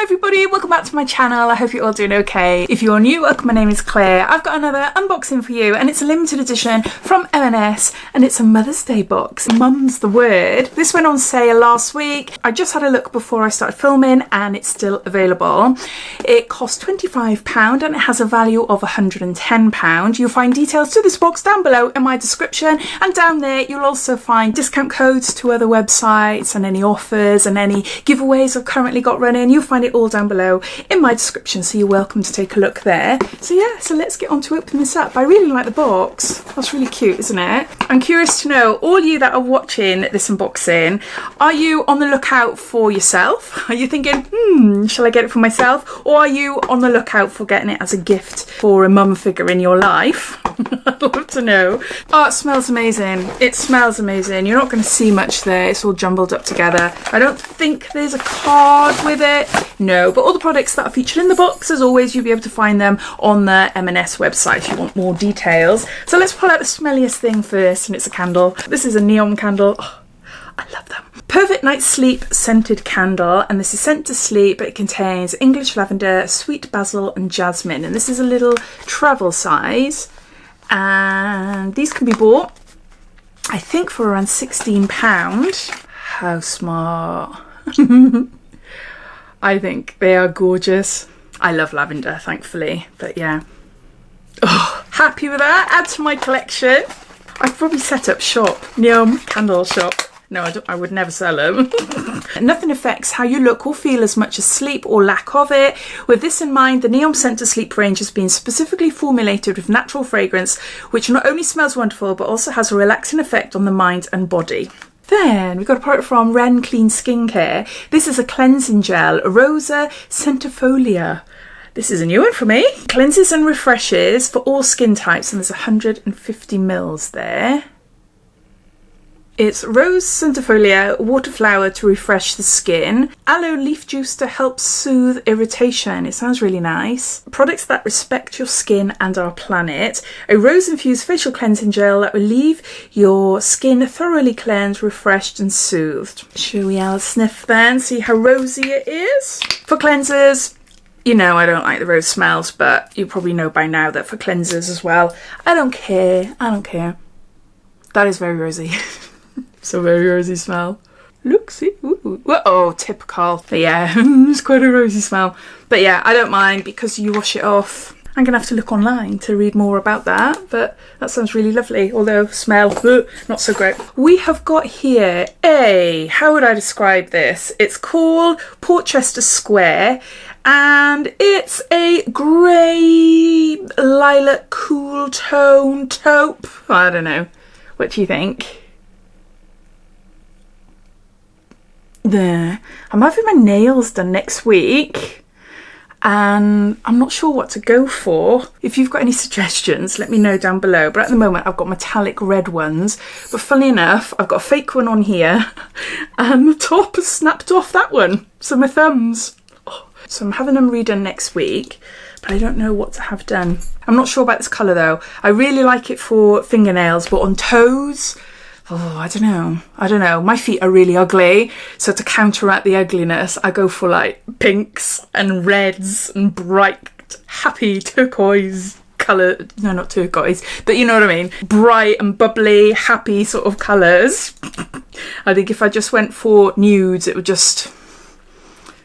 everybody, welcome back to my channel. I hope you're all doing okay. If you're new, welcome, my name is Claire. I've got another unboxing for you and it's a limited edition from M&S and it's a Mother's Day box. Mum's the word. This went on sale last week. I just had a look before I started filming and it's still available. It costs £25 and it has a value of £110. You'll find details to this box down below in my description, and down there you'll also find discount codes to other websites and any offers and any giveaways I've currently got running. You'll find it all down below in my description, so you're welcome to take a look there. So yeah, so let's get on to opening this up. I really like the box. That's really cute, isn't it? I'm curious to know, all you that are watching this unboxing, are you on the lookout for yourself? Are you thinking, shall I get it for myself? Or are you on the lookout for getting it as a gift for a mum figure in your life? I'd love to know. Oh, it smells amazing. It smells amazing. You're not going to see much there. It's all jumbled up together. I don't think there's a card with it. No, but all the products that are featured in the box, as always, you'll be able to find them on the M&S website if you want more details. So let's pull out the smelliest thing first, and it's a candle. This is a NEOM candle. Oh, I love them. Perfect Night Sleep scented candle, and this is Scent to Sleep. It contains English lavender, sweet basil and jasmine, and this is a little travel size, and these can be bought, I think, for around £16. How smart. I think they are gorgeous. I love lavender, thankfully, but yeah. Oh, happy with that. Add to my collection. I'd probably set up shop, NEOM candle shop. No, I would never sell them. Nothing affects how you look or feel as much as sleep or lack of it. With this in mind, the NEOM Scent to Sleep range has been specifically formulated with natural fragrance, which not only smells wonderful, but also has a relaxing effect on the mind and body. Then we've got a product from Ren Clean Skincare. This is a cleansing gel, Rosa Centifolia. This is a new one for me. Cleanses and refreshes for all skin types, and there's 150 mils there. It's Rose Centifolia water flower to refresh the skin, aloe leaf juice to help soothe irritation. It sounds really nice. Products that respect your skin and our planet. A rose infused facial cleansing gel that will leave your skin thoroughly cleansed, refreshed and soothed. Shall we have a sniff then, see how rosy it is? For cleansers, you know I don't like the rose smells, but you probably know by now that for cleansers as well, I don't care. I don't care. That is very rosy. So very rosy smell. Luxe. Oh, typical. But yeah, it's quite a rosy smell. But yeah, I don't mind because you wash it off. I'm going to have to look online to read more about that. But that sounds really lovely. Although smell, not so great. We have got here how would I describe this? It's called Porchester Square. And it's a grey lilac cool tone taupe. I don't know. What do you think? There. I'm having my nails done next week and I'm not sure what to go for. If you've got any suggestions, let me know down below. But at the moment I've got metallic red ones, but funnily enough I've got a fake one on here and the top has snapped off that one, so my thumbs. So I'm having them redone next week, but I don't know what to have done. I'm not sure about this colour though. I really like it for fingernails, but on toes, oh, I don't know. My feet are really ugly, so to counteract the ugliness, I go for like pinks and reds and bright, happy turquoise colour. No, not turquoise, but you know what I mean. Bright and bubbly, happy sort of colours. I think if I just went for nudes, it would just,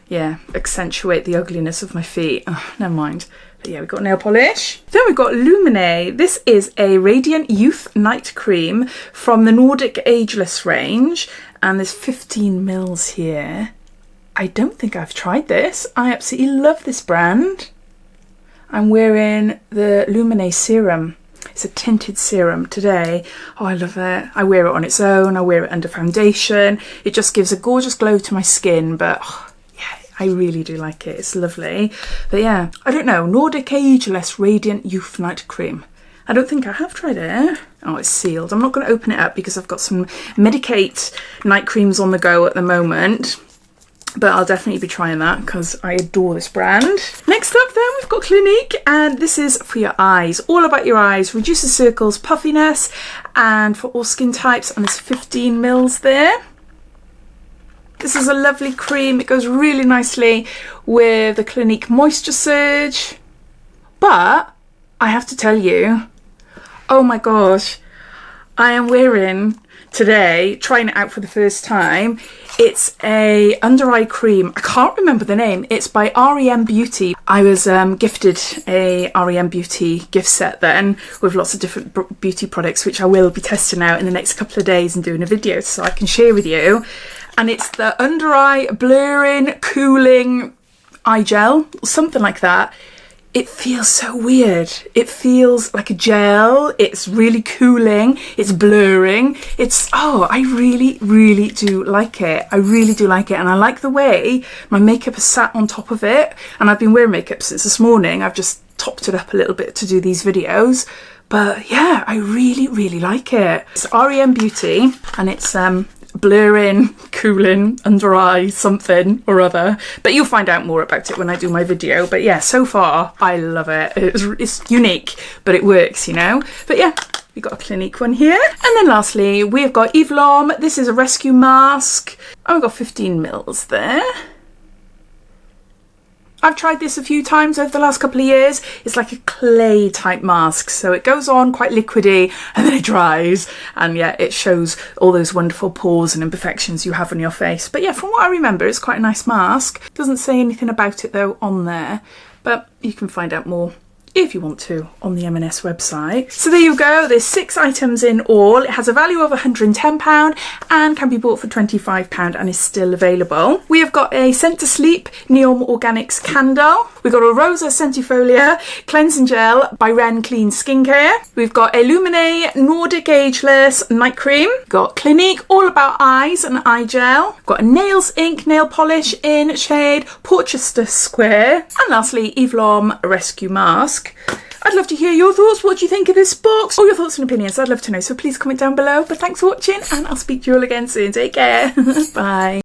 yeah, accentuate the ugliness of my feet. Oh, never mind. But yeah, we've got nail polish. Then we've got Lumene. This is a Radiant Youth Night Cream from the Nordic Ageless range. And there's 15 mils here. I don't think I've tried this. I absolutely love this brand. I'm wearing the Lumene serum. It's a tinted serum today. Oh, I love it. I wear it on its own. I wear it under foundation. It just gives a gorgeous glow to my skin, but I really do like it. It's lovely. But yeah, I don't know. Nordic Ageless Radiant Youth Night Cream. I don't think I have tried it. Oh, it's sealed. I'm not going to open it up because I've got some Medicate night creams on the go at the moment. But I'll definitely be trying that because I adore this brand. Next up then, we've got Clinique, and this is for your eyes. All about your eyes. Reduces circles, puffiness, and for all skin types. And there's 15 mils there. This is a lovely cream. It goes really nicely with the Clinique Moisture Surge. But I have to tell you, oh my gosh, I am wearing today, trying it out for the first time. It's a under eye cream. I can't remember the name. It's by REM Beauty. I was gifted a REM Beauty gift set then with lots of different beauty products, which I will be testing out in the next couple of days and doing a video so I can share with you. And it's the under eye blurring, cooling eye gel, something like that. It feels so weird. It feels like a gel. It's really cooling. It's blurring. I really do like it. I really do like it. And I like the way my makeup is sat on top of it. And I've been wearing makeup since this morning. I've just topped it up a little bit to do these videos. But yeah, I really like it. It's REM Beauty and it's blurring, cooling, under eye, something or other. But you'll find out more about it when I do my video. But yeah, so far, I love it. It's unique, but it works, you know? But yeah, we got a Clinique one here. And then lastly, we've got EVE LOM. This is a rescue mask. Oh, we've got 15 mils there. I've tried this a few times over the last couple of years. It's like a clay type mask. So it goes on quite liquidy and then it dries. And yeah, it shows all those wonderful pores and imperfections you have on your face. But yeah, from what I remember, it's quite a nice mask. Doesn't say anything about it though on there, but you can find out more if you want to on the M&S website. So there you go, there's 6 items in all. It has a value of £110 and can be bought for £25 and is still available. We have got a Scent to Sleep NEOM Organics candle. We've got a Rosa Centifolia cleansing gel by Ren Clean Skincare. We've got a Lumene Nordic Ageless night cream. We've got Clinique All About Eyes and eye gel. We've got a Nails Ink nail polish in shade Porchester Square. And lastly, EVE LOM Rescue Mask. I'd love to hear your thoughts. What do you think of this box? All your thoughts and opinions, I'd love to know. So please comment down below. But thanks for watching and I'll speak to you all again soon. Take care. Bye.